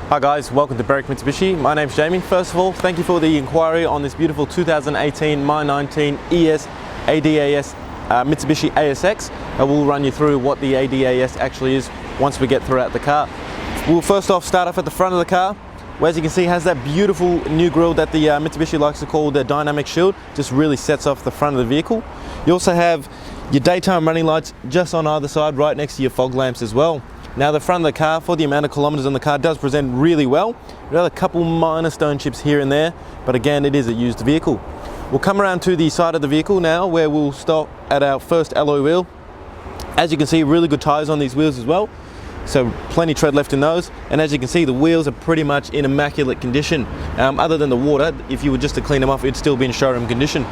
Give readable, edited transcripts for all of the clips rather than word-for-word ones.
Hi guys, welcome to Berwick Mitsubishi. My name's Jamie. First of all, thank you for the inquiry on this beautiful 2018 MY19 ES ADAS Mitsubishi ASX. We'll run you through what the ADAS actually is once we get throughout the car. We'll first off start off at the front of the car, where as you can see has that beautiful new grille that the Mitsubishi likes to call the dynamic shield. Just really sets off the front of the vehicle. You also have your daytime running lights just on either side, right next to your fog lamps as well. Now the front of the car, for the amount of kilometers on the car, does present really well. There are a couple minor stone chips here and there, but again, it is a used vehicle. We'll come around to the side of the vehicle now, where we'll stop at our first alloy wheel. As you can see, really good tires on these wheels as well, so plenty tread left in those. And as you can see, the wheels are pretty much in immaculate condition. Other than the water, if you were just to clean them off, it'd still be in showroom condition.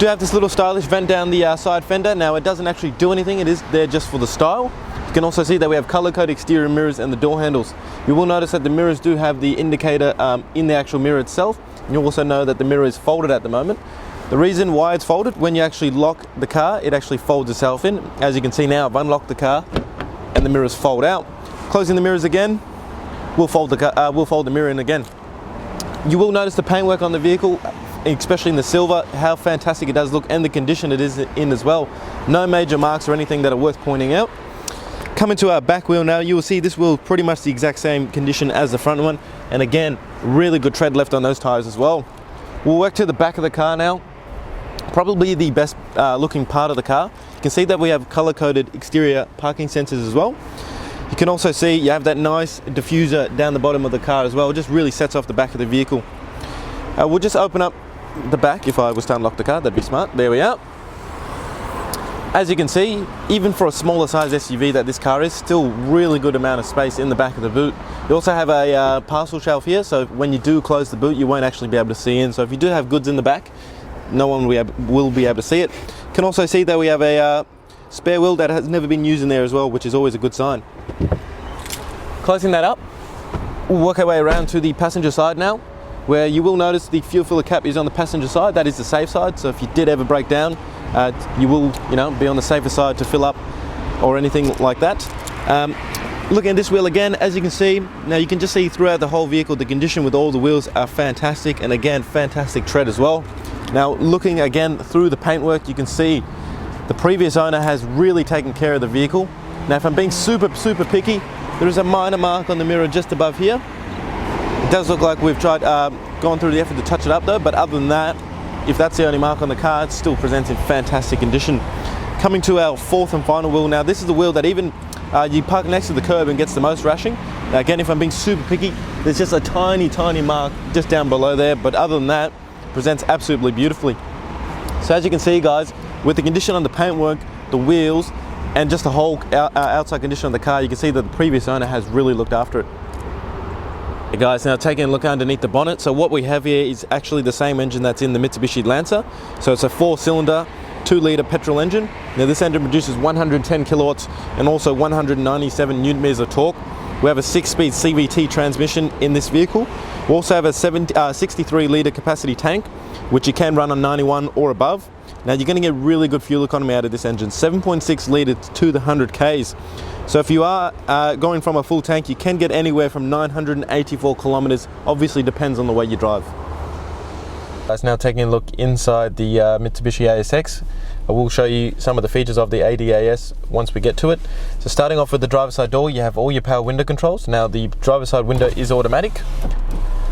Do have this little stylish vent down the side fender. Now it doesn't actually do anything, it is there just for the style. You can also see that we have color-coded exterior mirrors and the door handles. You will notice that the mirrors do have the indicator in the actual mirror itself. And you'll also know that the mirror is folded at the moment. The reason why it's folded, when you actually lock the car, it actually folds itself in. As you can see now, I've unlocked the car and the mirrors fold out. Closing the mirrors again, we'll fold the mirror in again. You will notice the paintwork on the vehicle, especially in the silver, how fantastic it does look, and the condition it is in as well. No major marks or anything that are worth pointing out. Coming to our back wheel now, you will see this wheel pretty much the exact same condition as the front one, and again, really good tread left on those tires as well. We'll work to the back of the car now. Probably the best looking part of the car. You can see that we have color-coded exterior parking sensors as well. You can also see you have that nice diffuser down the bottom of the car as well. It just really sets off the back of the vehicle. We'll just open up the back. If I was to unlock the car, that'd be smart. There we are. As you can see, even for a smaller size SUV that this car is, still really good amount of space in the back of the boot. You also have a parcel shelf here, so when you do close the boot, you won't actually be able to see in. So if you do have goods in the back, no one will be able to see it. You can also see that we have a spare wheel that has never been used in there as well, which is always a good sign. Closing that up, we'll work our way around to the passenger side now, where you will notice the fuel filler cap is on the passenger side. That is the safe side, so if you did ever break down, you will be on the safer side to fill up or anything like that. Looking at this wheel again, as you can see, now you can just see throughout the whole vehicle the condition with all the wheels are fantastic, and again fantastic tread as well. Now looking again through the paintwork, you can see the previous owner has really taken care of the vehicle. Now if I'm being super picky, there is a minor mark on the mirror just above here. It does look like we've gone through the effort to touch it up though, but other than that, if that's the only mark on the car, it still presents in fantastic condition. Coming to our fourth and final wheel now, this is the wheel that even you park next to the curb and gets the most rashing. Now again, if I'm being super picky, there's just a tiny mark just down below there, but other than that, presents absolutely beautifully. So as you can see guys, with the condition on the paintwork, the wheels, and just the whole outside condition of the car, you can see that the previous owner has really looked after it. Hey guys, now taking a look underneath the bonnet. So what we have here is actually the same engine that's in the Mitsubishi Lancer. So it's a 4-cylinder, 2-litre petrol engine. Now this engine produces 110 kilowatts and also 197 newton meters of torque. We have a 6-speed CVT transmission in this vehicle. We also have a 63-litre capacity tank, which you can run on 91 or above. Now you're going to get really good fuel economy out of this engine, 7.6 litres to the 100 Ks. So if you are going from a full tank, you can get anywhere from 984 kilometers. Obviously depends on the way you drive. Guys, now taking a look inside the Mitsubishi ASX, I will show you some of the features of the ADAS once we get to it. So starting off with the driver's side door, you have all your power window controls. Now the driver's side window is automatic.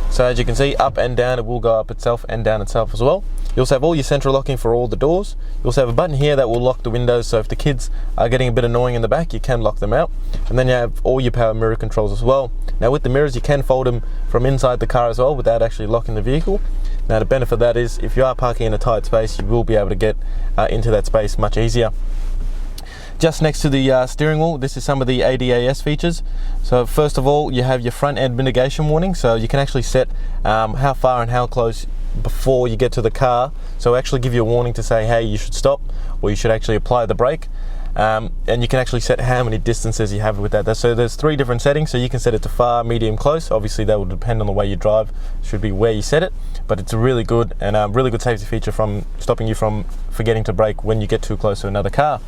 So as you can see, up and down, it will go up itself and down itself as well. You also have all your central locking for all the doors. You also have a button here that will lock the windows, so if the kids are getting a bit annoying in the back, you can lock them out. And then you have all your power mirror controls as well. Now with the mirrors, you can fold them from inside the car as well without actually locking the vehicle. Now the benefit of that is if you are parking in a tight space, you will be able to get into that space much easier. Just next to the steering wheel, this is some of the ADAS features. So first of all, you have your front end mitigation warning, so you can actually set how far and how close before you get to the car, so actually give you a warning to say, hey, you should stop, or you should actually apply the brake. And you can actually set how many distances you have with that. So there's 3 different settings, so you can set it to far, medium, close. Obviously that will depend on the way you drive, should be where you set it, but it's a really good and really good safety feature from stopping you from forgetting to brake when you get too close to another car.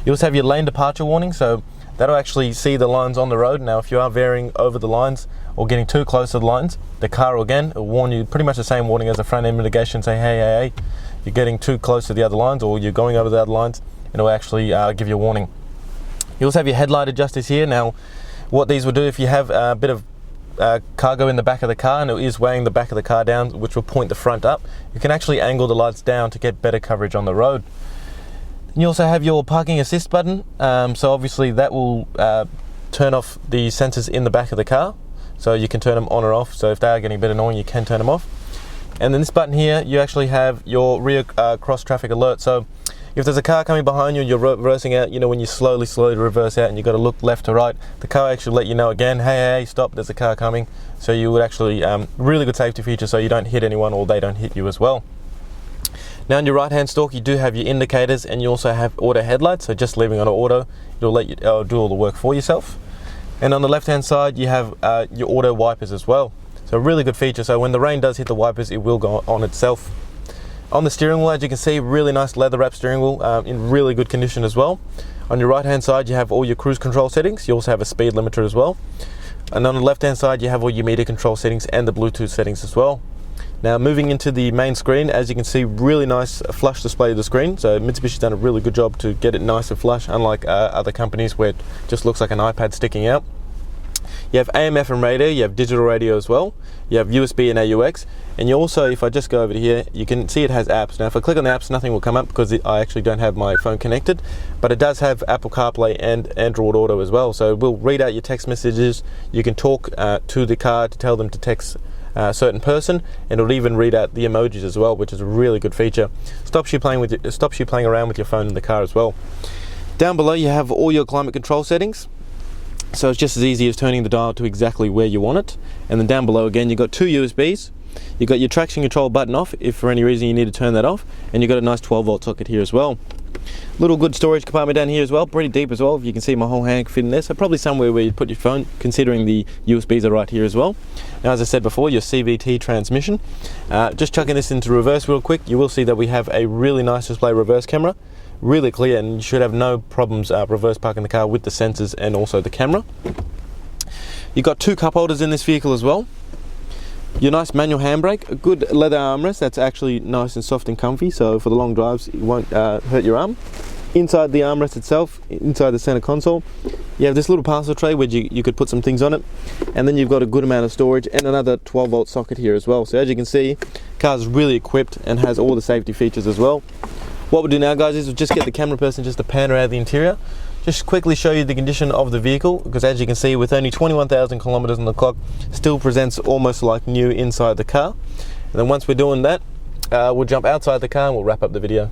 You also have your lane departure warning, so that'll actually see the lines on the road. Now if you are veering over the lines, or getting too close to the lines, the car will warn you, pretty much the same warning as a front end mitigation, say hey, you're getting too close to the other lines, or you're going over the other lines, and it will actually give you a warning. You also have your headlight adjusters here. Now, what these will do, if you have a bit of cargo in the back of the car and it is weighing the back of the car down, which will point the front up, you can actually angle the lights down to get better coverage on the road. You also have your parking assist button, so obviously that will turn off the sensors in the back of the car, so you can turn them on or off. So if they are getting a bit annoying, you can turn them off. And then this button here, you actually have your rear cross traffic alert. So if there's a car coming behind you and you're reversing out, you know, when you slowly reverse out and you've got to look left to right, the car actually let you know again, hey, stop, there's a car coming. So you would actually, really good safety feature, so you don't hit anyone or they don't hit you as well. Now on your right hand stalk, you do have your indicators, and you also have auto headlights, so just leaving on auto, it'll let you do all the work for yourself. And on the left hand side, you have your auto wipers as well. So a really good feature, so when the rain does hit the wipers, it will go on itself. On the steering wheel, as you can see, really nice leather wrap steering wheel, in really good condition as well. On your right hand side, you have all your cruise control settings. You also have a speed limiter as well. And on the left hand side, you have all your meter control settings and the Bluetooth settings as well. Now moving into the main screen, as you can see, really nice flush display of the screen. So Mitsubishi's done a really good job to get it nice and flush, unlike other companies where it just looks like an iPad sticking out. You have AM, FM radio, you have digital radio as well, you have USB and AUX, and you also, if I just go over to here, you can see it has apps. Now if I click on the apps, nothing will come up because I actually don't have my phone connected, but it does have Apple CarPlay and Android Auto as well, so it will read out your text messages. You can talk to the car to tell them to text a certain person, and it'll even read out the emojis as well, which is a really good feature. Stops you playing around with your phone in the car as well. Down below you have all your climate control settings, so it's just as easy as turning the dial to exactly where you want it. And then down below again, you've got two USBs, you've got your traction control button off if for any reason you need to turn that off, and you've got a nice 12-volt socket here as well. Little good storage compartment down here as well, pretty deep as well. If you can see, my whole hand can fit in there, so probably somewhere where you put your phone, considering the USBs are right here as well. Now as I said before, your CVT transmission. Just chucking this into reverse real quick, you will see that we have a really nice display reverse camera, really clear, and you should have no problems reverse parking the car with the sensors and also the camera. You've got two cup holders in this vehicle as well. Your nice manual handbrake, a good leather armrest that's actually nice and soft and comfy, so for the long drives it won't hurt your arm. Inside the armrest itself, inside the center console, you have this little parcel tray where you could put some things on it, and then you've got a good amount of storage and another 12-volt socket here as well. So as you can see, the car's really equipped and has all the safety features as well. What we'll do now, guys, is we'll just get the camera person just to pan around the interior, just quickly show you the condition of the vehicle, because as you can see, with only 21,000 kilometers on the clock, still presents almost like new inside the car. And then once we're doing that, we'll jump outside the car and we'll wrap up the video.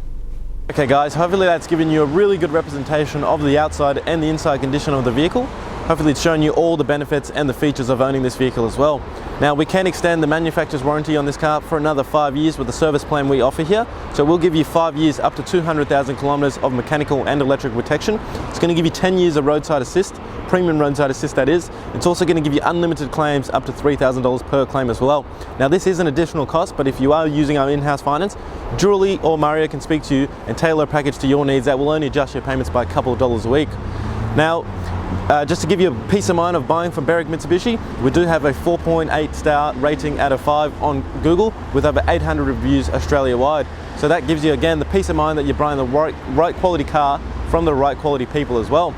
Okay guys, hopefully that's given you a really good representation of the outside and the inside condition of the vehicle. Hopefully it's shown you all the benefits and the features of owning this vehicle as well. Now we can extend the manufacturer's warranty on this car for another 5 years with the service plan we offer here. So we'll give you 5 years up to 200,000 kilometers of mechanical and electric protection. It's going to give you 10 years of roadside assist, premium roadside assist that is. It's also going to give you unlimited claims up to $3,000 per claim as well. Now this is an additional cost, but if you are using our in-house finance, Julie or Mario can speak to you and tailor a package to your needs that will only adjust your payments by a couple of dollars a week. Now, just to give you a peace of mind of buying from Berwick Mitsubishi, we do have a 4.8 star rating out of 5 on Google with over 800 reviews Australia-wide. So that gives you, again, the peace of mind that you're buying the right quality car from the right quality people as well.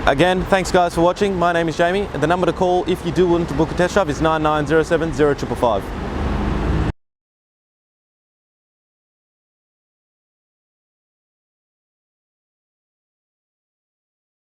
Again, thanks guys for watching. My name is Jamie. The number to call if you do want to book a test drive is 9907 0555.